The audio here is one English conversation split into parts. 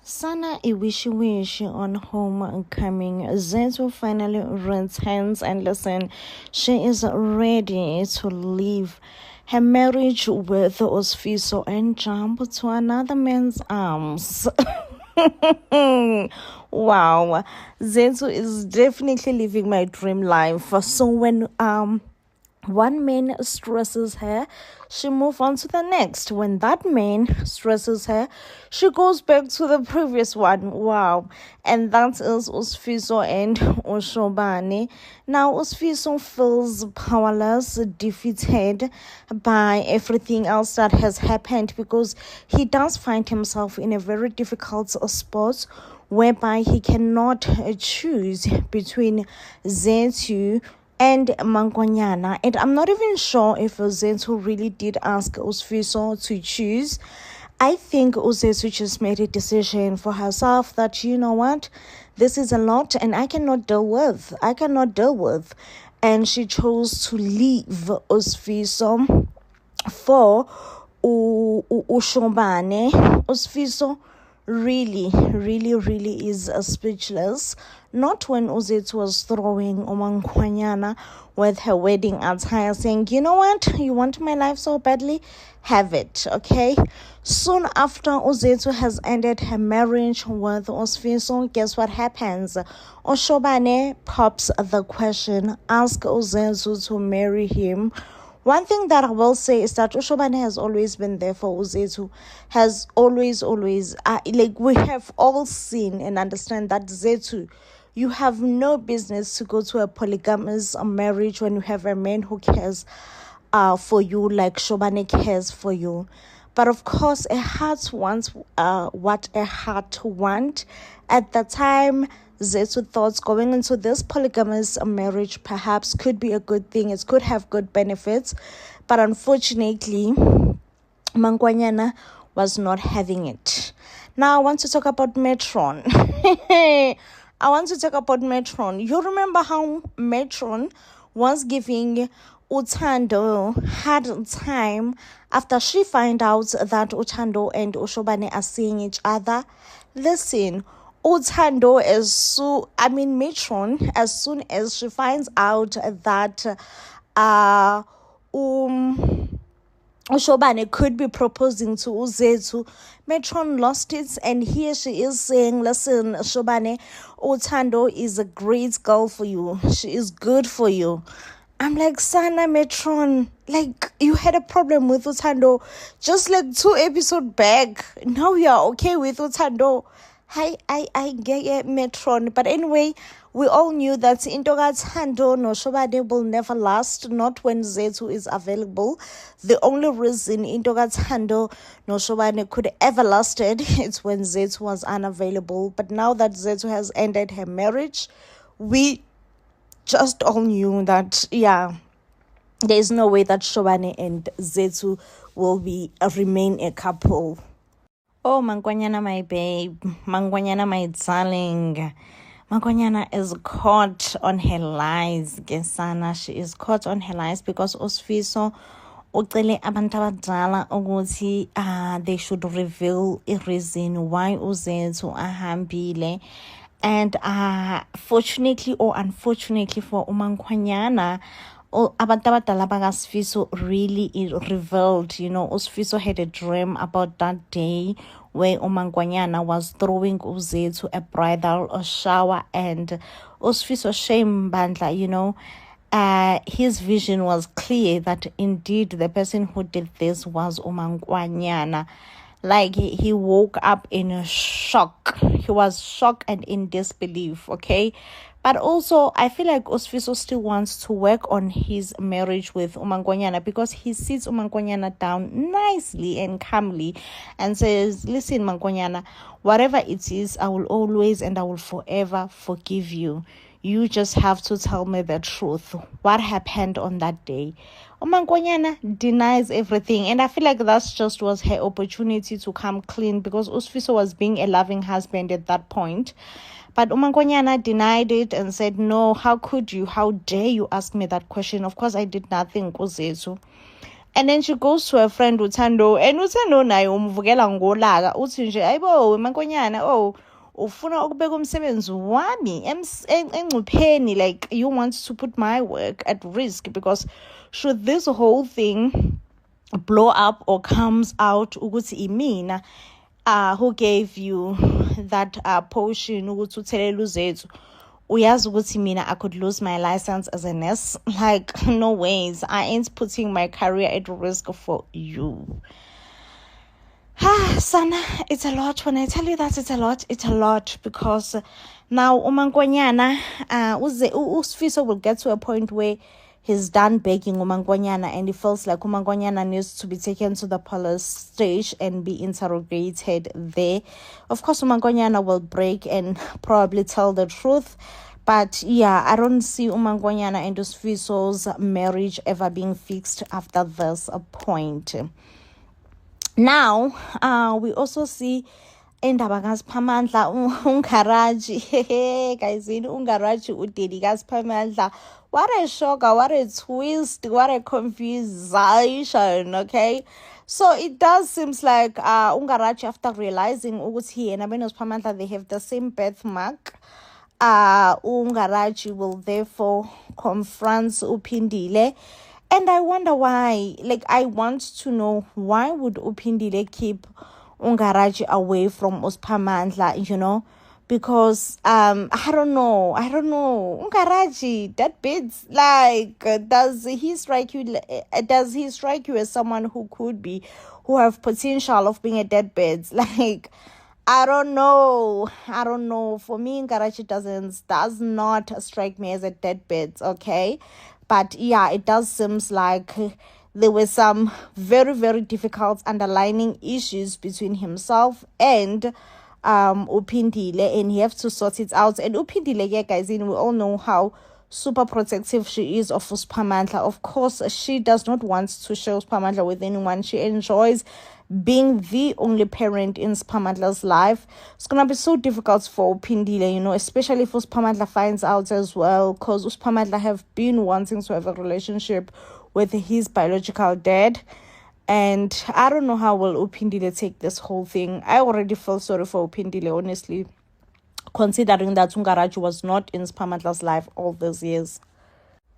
Sana Iwishiwishi on homecoming. Zethu finally returns, and listen, she is ready to leave her marriage with Osfiso and jump to another man's arms. Wow, Zethu is definitely living my dream life. So when one man stresses her, she moves on to the next. When that man stresses her, she goes back to the previous one. Wow. And that is Usfiso and Oshobane. Now Usfiso feels powerless, defeated by everything else that has happened, because he does find himself in a very difficult spot whereby he cannot choose between Zethu and Mangwanyana. And I'm not even sure if Zethu really did ask Usfiso to choose. I think Zethu just made a decision for herself that, you know what, this is a lot and I cannot deal with. And she chose to leave Usfiso for Ushobane. Usfiso really is speechless. Not when Zethu was throwing Omangwanyana with her wedding attire, saying, you know what, you want my life so badly? Have it, okay? Soon after Zethu has ended her marriage with Osfiso, guess what happens? Oshobane pops the question, ask Zethu to marry him. One thing that I will say is that Oshobane has always been there for Zethu, has always, like we have all seen and understand that Zethu, you have no business to go to a polygamous marriage when you have a man who cares for you like Shobane cares for you. But of course, a heart wants what a heart wants. At the time, Zethu thought going into this polygamous marriage perhaps could be a good thing. It could have good benefits. But unfortunately, Mangwanyana was not having it. Now, I want to talk about Metron. You remember how Metron was giving Uthando hard time after she find out that Uthando and Oshobane are seeing each other? Listen, Uthando Metron, as soon as she finds out that Oshobane could be proposing to Zethu, Metron lost it, and here she is saying, listen, Shobane, Uthando is a great girl for you. She is good for you. I'm like, Sana Metron, like, you had a problem with Uthando just like 2 episodes back. Now you are okay with Uthando. I get it, Metron. But anyway, we all knew that Intoga Thando no Shobane will never last, not when Zethu is available. The only reason Intoga Thando no Shobane could ever lasted is when Zethu was unavailable. But now that Zethu has ended her marriage, we just all knew that, yeah, there is no way that Shobane and Zethu will remain a couple. Oh, Mangwanyana, my babe. Mangwanyana, my darling. Mangwanyana is caught on her lies, Gesana. She is caught on her lies because Osfiso ucele abantu abadala ukuthi they should reveal a reason why Zethu ahambile. And fortunately or unfortunately for Mangwanyana, abantu abadala bakaSfiso really revealed. You know, Osfiso had a dream about that day where Mangwanyana was throwing Zethu a bridal shower, and Osfiso shame bandla, you know, his vision was clear that indeed the person who did this was Mangwanyana. Like he woke up in a shock. He was shocked and in disbelief, okay? But also, I feel like Osfiso still wants to work on his marriage with Mangwanyana, because he sits Mangwanyana down nicely and calmly and says, listen, Mangwanyana, whatever it is, I will always and I will forever forgive you. You just have to tell me the truth. What happened on that day? Mangwanyana denies everything, and I feel like that just was her opportunity to come clean, because Osfiso was being a loving husband at that point. But Mangwanyana denied it and said, no, how could you? How dare you ask me that question? Of course, I did nothing, Zethu. And then she goes to her friend Utando, and Utando naye umvukela ngolaka uthi nje ayibo mankonyana, oh ufuna ukubeka umsebenzi wami engcupheni, like you want to put my work at risk, because should this whole thing blow up or comes out ukuthi imina who gave you that potion ukuthi uthelele uZethu, uyazi ukuthi mina I could lose my license as a nurse. Like, no ways, I ain't putting my career at risk for you. Sana, it's a lot. When I tell you that it's a lot, because now uMankonyana uSifiso will get to a point where he's done begging uMankonyana, and he feels like uMankonyana needs to be taken to the police station and be interrogated there. Of course, uMankonyana will break and probably tell the truth. But yeah, I don't see uMankonyana and Sifiso's marriage ever being fixed after this point. Now, we also see indaba kaSiphamandla uNgaraji. Guys, in uNgaraji udeli kaSiphamandla. What a shocker, what a twist, what a confusion, okay? So it does seems like uNgaraji, after realizing ukuthi he and uSiphamandla, they have the same birthmark, uNgaraji will therefore confront uPhindile. And I wonder why. Like, I want to know, why would uPhindile keep uNgaraji away from uSiphamandla, you know? Because I don't know. uNgaraji, that bits, like, does he strike you as someone who have potential of being a deadbeat? Like, I don't know. For me, Unkarachi does not strike me as a deadbeat, okay? But yeah, it does seems like there were some very, very difficult underlying issues between himself and uPhindile, and he has to sort it out. And uPhindile, yeah, guys, we all know how super protective she is of uSiphamandla. Of course, she does not want to share uSiphamandla with anyone. She enjoys being the only parent in uSiphamandla's life. It's gonna be so difficult for uPhindile, you know, especially if uSiphamandla finds out as well, because uSiphamandla have been wanting to have a relationship with his biological dad. And I don't know how will uPhindile take this whole thing. I already feel sorry for uPhindile, honestly, considering that Unkarachi was not in uSiphamandla's life all these years.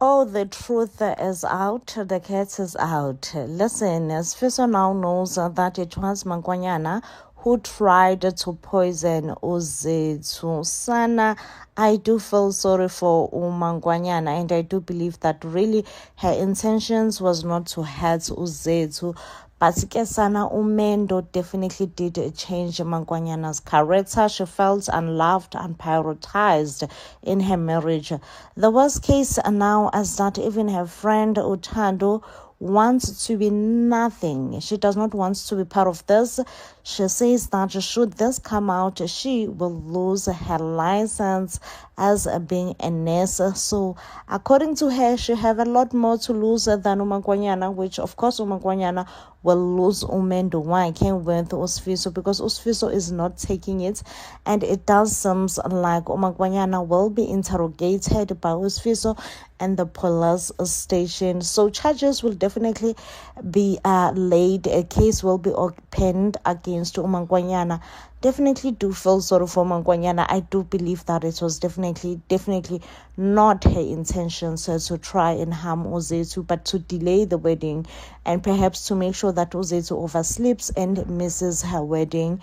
Oh, the truth is out. The cat is out. Listen, Sifiso now knows that it was Mankonyana who tried to poison uZethu. Sana, I do feel sorry for uMankonyana, and I do believe that really her intentions was not to hurt uZethu. But Sana Umendo definitely did change Mankonyana's character. She felt unloved and prioritized in her marriage. The worst case now is that even her friend Utando wants to be nothing. She does not want to be part of this. She says that should this come out, she will lose her license as being a nurse. So according to her, she have a lot more to lose than uMankonyana, which of course uMankonyana will lose Umendo. Why? I can't win the Sifiso, because Sifiso is not taking it, and it does seem like uMankonyana will be interrogated by Sifiso and the police station. So charges will definitely be laid. A case will be opened against uMankonyana. Definitely do feel sorry for Mankonyana. I do believe that it was definitely not her intentions to try and harm uZethu, but to delay the wedding and perhaps to make sure that uZethu oversleeps and misses her wedding.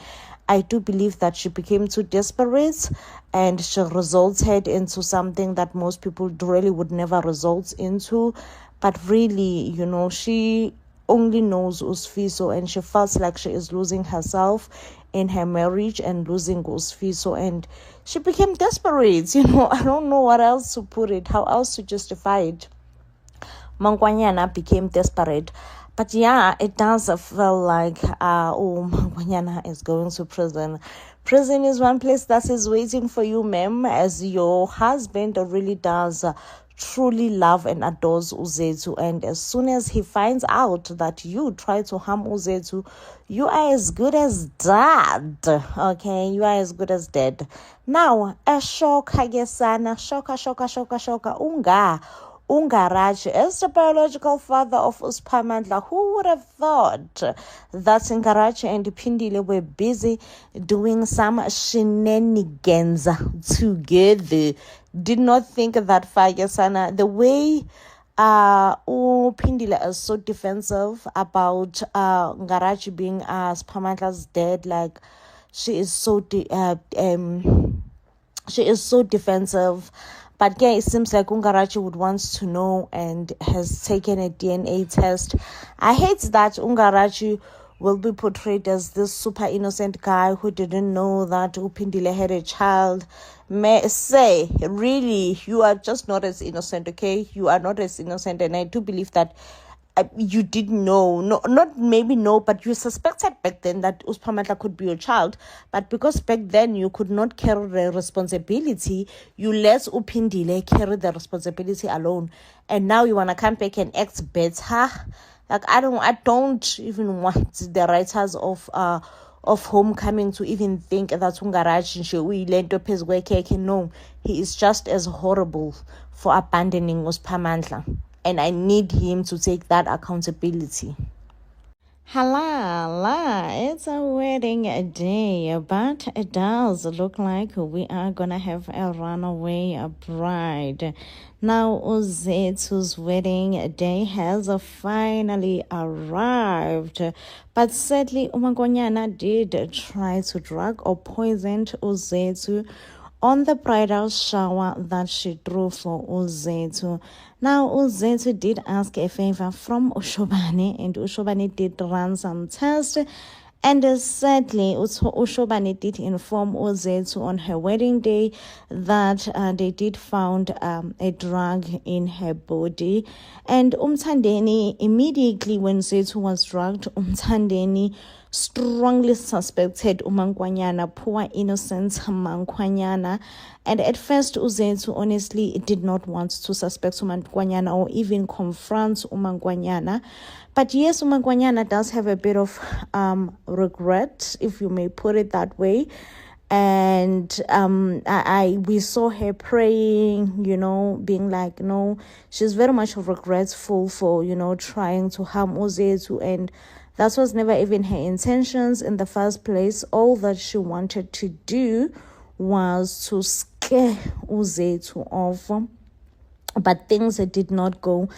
I do believe that she became too desperate and she resulted into something that most people really would never result into. But really, you know, she only knows Sifiso, and she felt like she is losing herself in her marriage and losing Sifiso, and she became desperate. You know, I don't know what else to put it, how else to justify it. Mankonyana became desperate. But yeah, it does feel like Mankonyana is going to prison. Prison is one place that is waiting for you, ma'am, as your husband really does truly love and adores uZethu, and as soon as he finds out that you try to harm uZethu, you are as good as dead. Okay, you are as good as dead. Now, a shock, shoka unga uNgarachi as the biological father of uSiphamandla. Who would have thought that Ngarachi and Phindile were busy doing some shenanigans together? Did not think that far, Sana. The way Phindile is so defensive about Ngarachi being Siphamandla's dad, like she is so defensive. But yeah, it seems like Ungarachi would want to know and has taken a DNA test. I hate that Ungarachi will be portrayed as this super innocent guy who didn't know that Uphindile had a child. May say, really, you are just not as innocent, okay? You are not as innocent, and I do believe that you did know, not maybe know, but you suspected back then that uSiphamandla could be your child. But because back then you could not carry the responsibility, you let Uphindile carry the responsibility alone. And now you want to come back and act better. Like, I don't even want the writers of Homecoming to even think that Ungarachi no, he is just as horrible for abandoning uSiphamandla. And I need him to take that accountability. Halala, it's a wedding day, but it does look like we are gonna have a runaway bride. Now, Uzethu's wedding day has finally arrived, but sadly, uMankonyana did try to drug or poison Uzethu on the bridal shower that she threw for Uzethu. Now, Uzethu did ask a favor from Ushobane, and Ushobane did run some tests. And sadly, Ushobane did inform Uzethu on her wedding day that they did found a drug in her body. And Umthandeni, immediately when Zethu was drugged, Umthandeni strongly suspected uMankonyana, poor innocent Mankwanyana. And at first, Uzethu honestly did not want to suspect uMankonyana or even confront uMankonyana. But yes, uMankonyana does have a bit of regret, if you may put it that way. And we saw her praying, being like, no, she's very much regretful for, trying to harm Uzethu, and that was never even her intentions in the first place. All that she wanted to do was to scare Uzethu off. But things did not go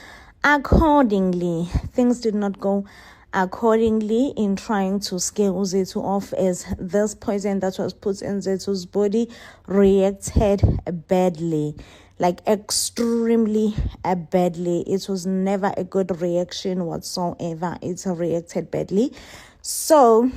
accordingly. Things did not go accordingly in trying to scare Uzethu off, as this poison that was put in Zethu's body reacted badly. Like extremely badly. It was never a good reaction whatsoever. It reacted badly. So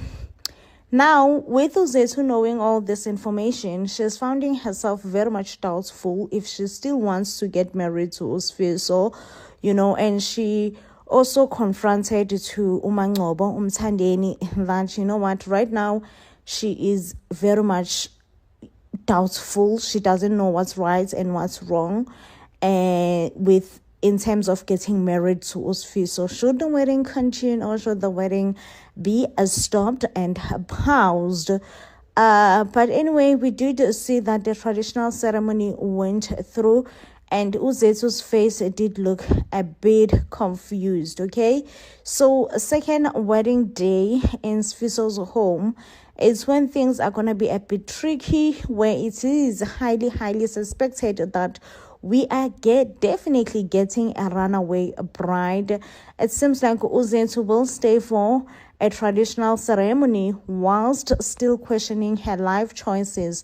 now, with Uzethu knowing all this information, she's finding herself very much doubtful if she still wants to get married to uSifiso, and she also confronted to uMangcobo, Umthandeni, that, what, right now she is very much doubtful. She doesn't know what's right and what's wrong in terms of getting married to uSifiso. Should the wedding continue or should the wedding be stopped and paused? But anyway, we did see that the traditional ceremony went through, and Uzethu's face did look a bit confused, okay? So, second wedding day in Sifiso's home is when things are going to be a bit tricky, where it is highly, highly suspected that we are definitely getting a runaway bride. It seems like Uzethu will stay for a traditional ceremony whilst still questioning her life choices.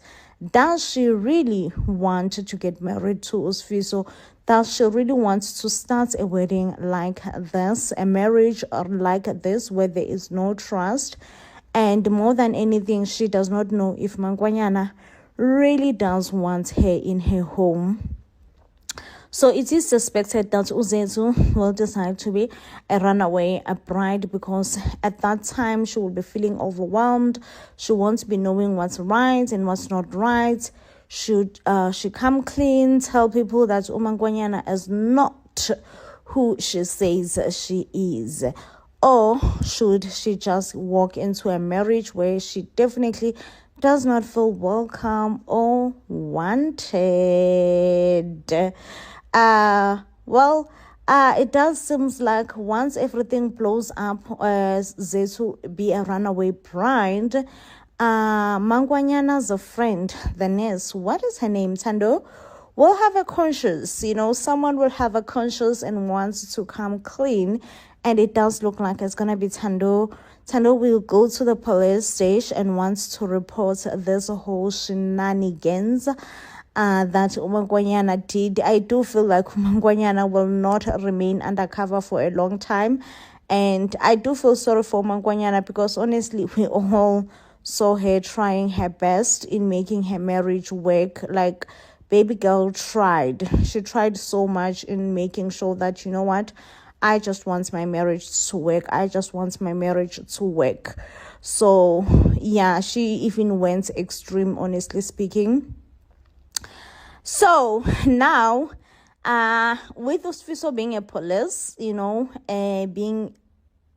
Does she really want to get married to uSifiso? Does she really want to start a wedding like this, a marriage or like this, where there is no trust? And more than anything, she does not know if Mankwanyana really does want her in her home. So it is suspected that Uzethu will decide to be a runaway bride, because at that time she will be feeling overwhelmed. She won't be knowing what's right and what's not right. Should she come clean, tell people that uMankonyana is not who she says she is? Or should she just walk into a marriage where she definitely does not feel welcome or wanted? Well, it does seems like once everything blows up, Zethu be a runaway bride. Mangwanyana's a friend, the nurse. What is her name, Tando? Will have a conscience, someone will have a conscience and wants to come clean. And it does look like it's gonna be Tando. Tando will go to the police station and wants to report this whole shenanigans that Umangwanyana did. I do feel like Umangwanyana will not remain undercover for a long time. And I do feel sorry for Umangwanyana because honestly, we all saw her trying her best in making her marriage work. Like, baby girl tried. She tried so much in making sure that, you know what, I just want my marriage to work. I just want my marriage to work. So, yeah, she even went extreme, honestly speaking. So, now, with Usifiso being a police, being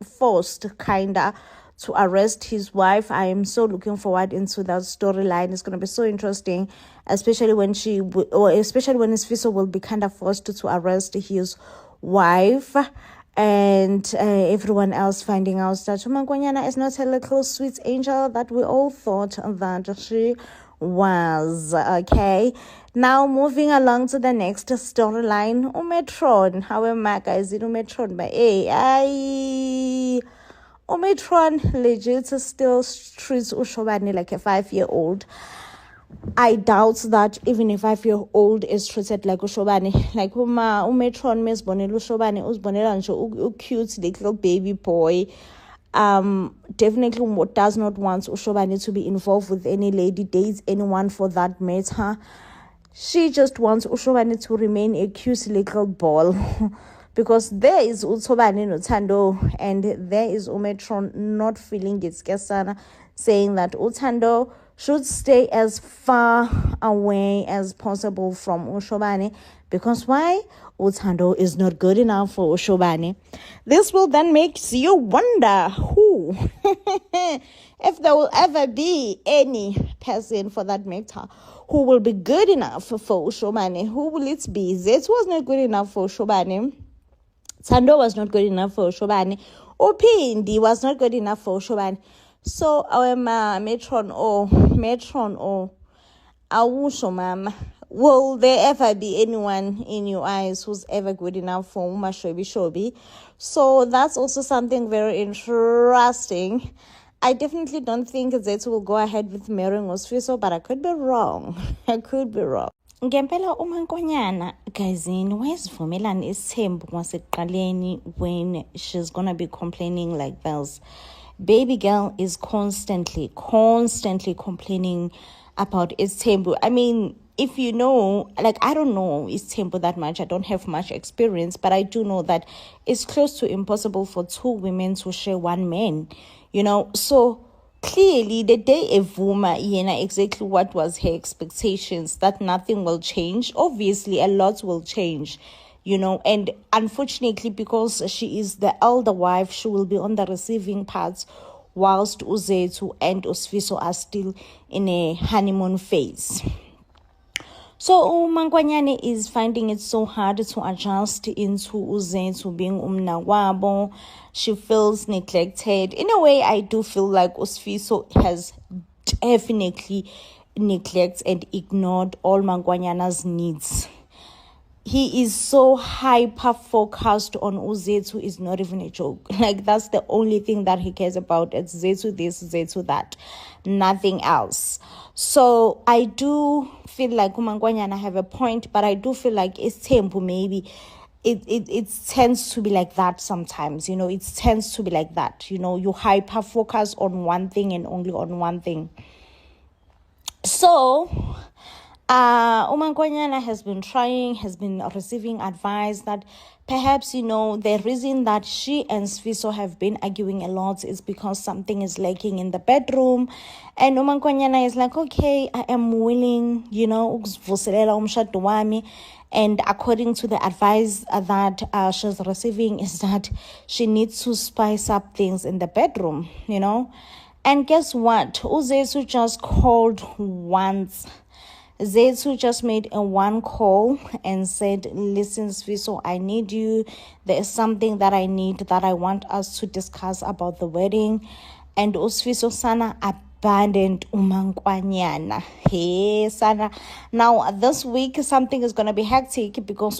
forced, kinda, to arrest his wife. I am so looking forward into that storyline. It's going to be so interesting, especially when Sifiso will be kind of forced to arrest his wife, and everyone else finding out that Umangwanyana is not a little sweet angel that we all thought that she was. Okay, now moving along to the next storyline. Umetron, how am I, guys? Umetron, but Omitron legit still treats Ushobani like a 5-year-old. I doubt that even a 5-year-old is treated like Ushobani. Like Umetron Miss Bonnie Ushobani Usbonella and cute little baby boy. Definitely does not want Ushobani to be involved with any lady, dates anyone for that matter. She just wants Ushobani to remain a cute little ball. Because there is Utsobani Utando and there is Umetron not feeling it, Kesana, saying that Utando should stay as far away as possible from Ushobani. Because why? Utando is not good enough for Ushobani. This will then make you wonder who, if there will ever be any person for that matter, who will be good enough for Ushobani. Who will it be? Zethu was not good enough for Ushobani. Tando was not good enough for Ushobani. Upindi was not good enough for Ushobani. So our matron or Awusho mama, will there ever be anyone in your eyes who's ever good enough for Shobi? So that's also something very interesting. I definitely don't think Zethu will go ahead with marrying Usifiso, but I could be wrong. Ngempela uMankonyana, guysini, wayezivumelana isithembu kwasekuqaleni when she's gonna be complaining like this. Baby girl is constantly complaining about isithembu. I mean, if you know, like, I don't know isithembu that much. I don't have much experience, but I do know that it's close to impossible for two women to share one man, so clearly, the day Evuma, exactly what was her expectations, that nothing will change. Obviously, a lot will change, and unfortunately, because she is the elder wife, she will be on the receiving part, whilst Uzethu and Usifiso are still in a honeymoon phase. So Mangwanyane is finding it so hard to adjust into Uzethu being umnawabo. She feels neglected. In a way, I do feel like Usifiso has definitely neglected and ignored all Mangwanyana's needs. He is so hyper-focused on Uzethu, is not even a joke. Like, that's the only thing that he cares about. It's Zethu this, Zethu that. Nothing else. So, I do feel like Umangwanyana have a point, but I do feel like it's tempo maybe. It tends to be like that sometimes, it tends to be like that. You hyper-focus on one thing and only on one thing. So Umangwanyana has been receiving advice that perhaps, the reason that she and Sifiso have been arguing a lot is because something is lacking in the bedroom. And Umangwanyana is like, okay, I am willing, ukuzivuselela umshado wami. And according to the advice that she's receiving is that she needs to spice up things in the bedroom, And guess what? Uzethu just called once. Zethu just made a one call and said, listen, Sfiso, I need you. There's something that I need, that I want us to discuss about the wedding. And Usfiso sana abandoned umankwanyana. Hey, sana. Now, this week, something is going to be hectic because